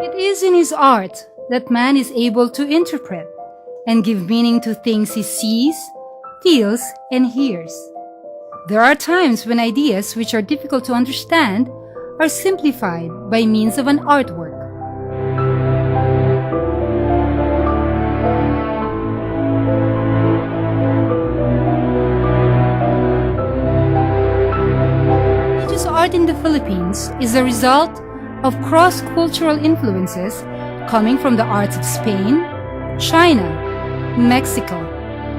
It is in his art that man is able to interpret and give meaning to things he sees, feels, and hears. There are times when ideas which are difficult to understand are simplified by means of an artwork. Religious art in the Philippines is the result of cross-cultural influences coming from the arts of Spain, China, Mexico,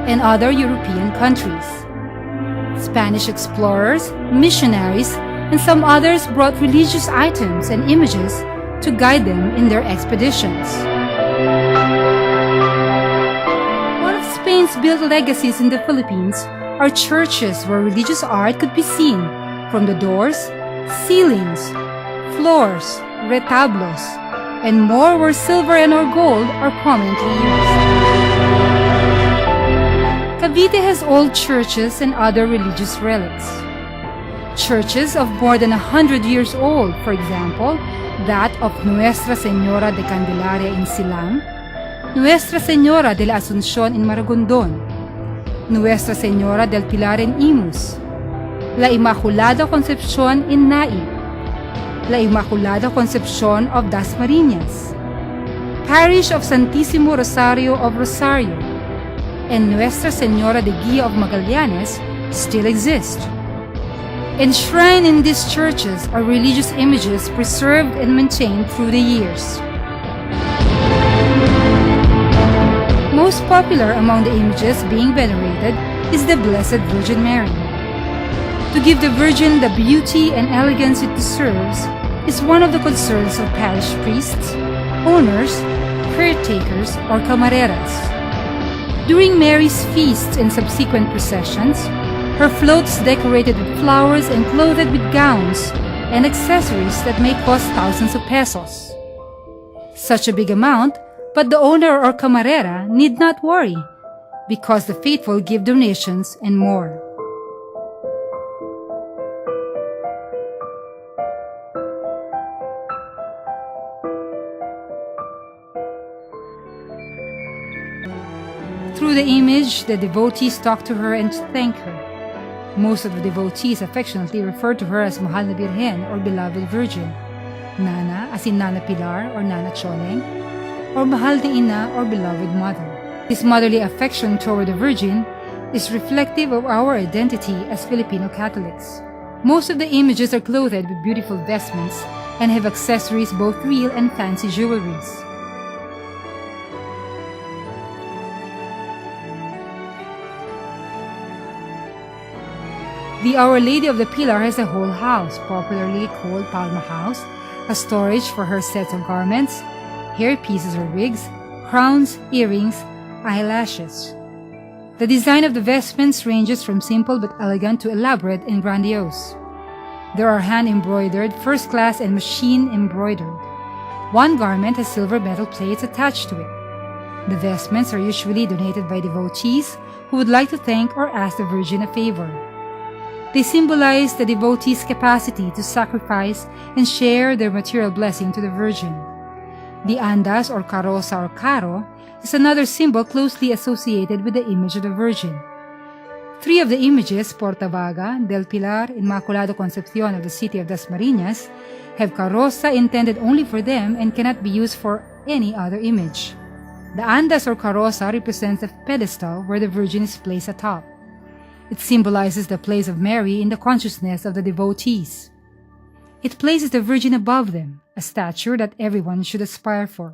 and other European countries. Spanish explorers, missionaries, and some others brought religious items and images to guide them in their expeditions. One of Spain's built legacies in the Philippines are churches where religious art could be seen from the doors, ceilings, floors, retablos, and more where silver and or gold are prominently used. Cavite has old churches and other religious relics. Churches of more than 100 years old, for example, that of Nuestra Señora de Candelaria in Silang, Nuestra Señora de la Asunción in Maragondon, Nuestra Señora del Pilar in Imus, La Inmaculada Concepcion in Naib, La Inmaculada Concepcion of Dasmarinas, Parish of Santísimo Rosario of Rosario, and Nuestra Señora de Guia of Magallanes still exist. Enshrined in these churches are religious images preserved and maintained through the years. Most popular among the images being venerated is the Blessed Virgin Mary. To give the Virgin the beauty and elegance it deserves is one of the concerns of parish priests, owners, caretakers, or camareras. During Mary's feasts and subsequent processions, her floats decorated with flowers and clothed with gowns and accessories that may cost thousands of pesos. Such a big amount, but the owner or camarera need not worry, because the faithful give donations and more. Through the image, the devotees talk to her and thank her. Most of the devotees affectionately refer to her as Mahal na Birhen or Beloved Virgin, Nana as in Nana Pilar or Nana Choleng, or Mahal na Ina or Beloved Mother. This motherly affection toward the Virgin is reflective of our identity as Filipino Catholics. Most of the images are clothed with beautiful vestments and have accessories, both real and fancy jewelries. The Our Lady of the Pilar has a whole house, popularly called Palma House, a storage for her sets of garments, hair pieces or wigs, crowns, earrings, eyelashes. The design of the vestments ranges from simple but elegant to elaborate and grandiose. There are hand-embroidered, first-class, and machine-embroidered. One garment has silver metal plates attached to it. The vestments are usually donated by devotees who would like to thank or ask the Virgin a favor. They symbolize the devotees' capacity to sacrifice and share their material blessing to the Virgin. The andas or carroza or carro is another symbol closely associated with the image of the Virgin. Three of the images, Portavaga, Del Pilar, and Inmaculada Concepcion of the city of Dasmarinas, have carroza intended only for them and cannot be used for any other image. The andas or carroza represents a pedestal where the Virgin is placed atop. It symbolizes the place of Mary in the consciousness of the devotees. It places the Virgin above them, a stature that everyone should aspire for.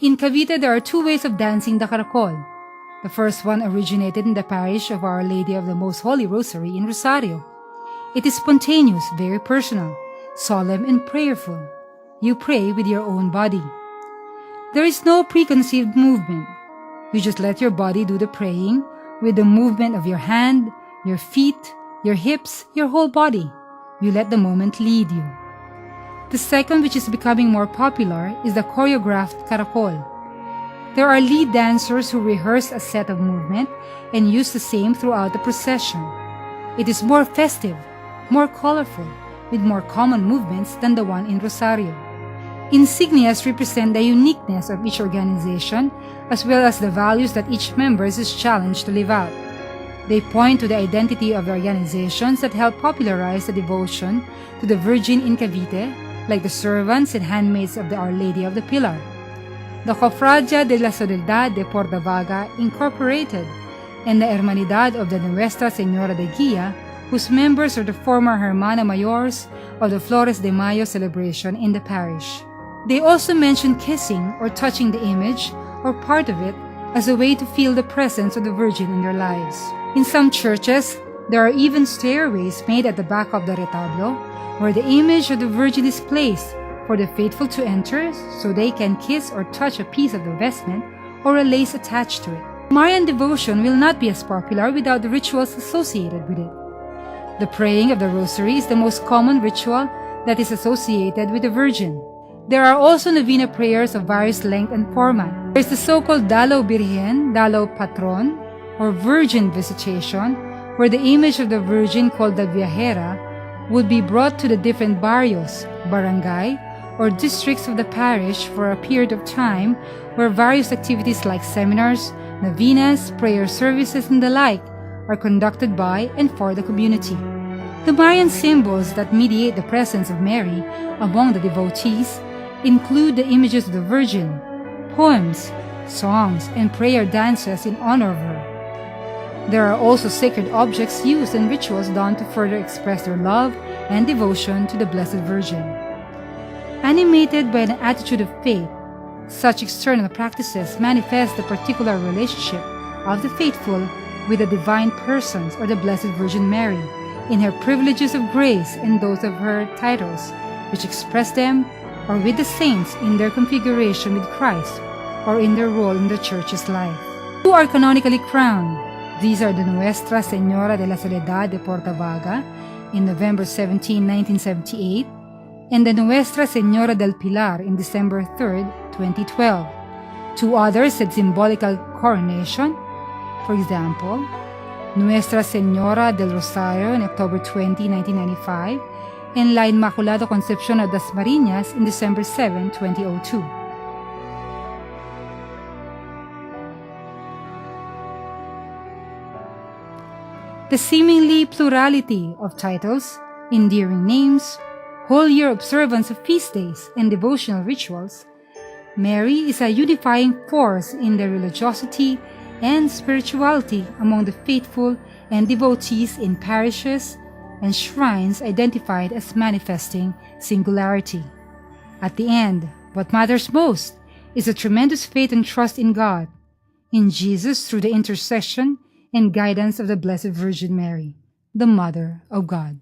In Cavite, there are two ways of dancing the caracol. The first one originated in the parish of Our Lady of the Most Holy Rosary in Rosario. It is spontaneous, very personal, solemn, and prayerful. You pray with your own body. There is no preconceived movement. You just let your body do the praying with the movement of your hand, your feet, your hips, your whole body. You let the moment lead you. The second, which is becoming more popular, is the choreographed caracol. There are lead dancers who rehearse a set of movement and use the same throughout the procession. It is more festive, more colorful, with more common movements than the one in Rosario. Insignias represent the uniqueness of each organization as well as the values that each member is challenged to live out. They point to the identity of the organizations that help popularize the devotion to the Virgin in Cavite, like the servants and handmaids of the Our Lady of the Pilar. The Cofradia de la Soledad de Portavaga Incorporated, and the Hermanidad of the Nuestra Señora de Guía, whose members are the former Hermana Mayors of the Flores de Mayo celebration in the parish. They also mention kissing or touching the image or part of it as a way to feel the presence of the Virgin in their lives. In some churches, there are even stairways made at the back of the retablo where the image of the Virgin is placed for the faithful to enter so they can kiss or touch a piece of the vestment or a lace attached to it. Marian devotion will not be as popular without the rituals associated with it. The praying of the Rosary is the most common ritual that is associated with the Virgin. There are also novena prayers of various length and format. There is the so-called Dalaw Birhen, Dalaw Patron, or Virgin Visitation, where the image of the Virgin called the Viajera would be brought to the different barrios, barangay, or districts of the parish for a period of time where various activities like seminars, novenas, prayer services, and the like are conducted by and for the community. The Marian symbols that mediate the presence of Mary among the devotees include the images of the Virgin, poems, songs, and prayer dances in honor of her. There are also sacred objects used and rituals done to further express their love and devotion to the Blessed Virgin. Animated by an attitude of faith, such external practices manifest the particular relationship of the faithful with the divine persons or the Blessed Virgin Mary in her privileges of grace and those of her titles, which express them, or with the saints in their configuration with Christ or in their role in the Church's life. Two are canonically crowned. These are the Nuestra Señora de la Soledad de Portavaga in November 17, 1978, and the Nuestra Señora del Pilar in December 3, 2012. Two others had symbolical coronation. For example, Nuestra Señora del Rosario in October 20, 1995, and La Inmaculada Concepción of Dasmarinas in December 7, 2002. The seemingly plurality of titles, endearing names, whole year observance of feast days, and devotional rituals, Mary is a unifying force in the religiosity and spirituality among the faithful and devotees in parishes and shrines identified as manifesting singularity. At the end, what matters most is a tremendous faith and trust in God, in Jesus through the intercession and guidance of the Blessed Virgin Mary, the Mother of God.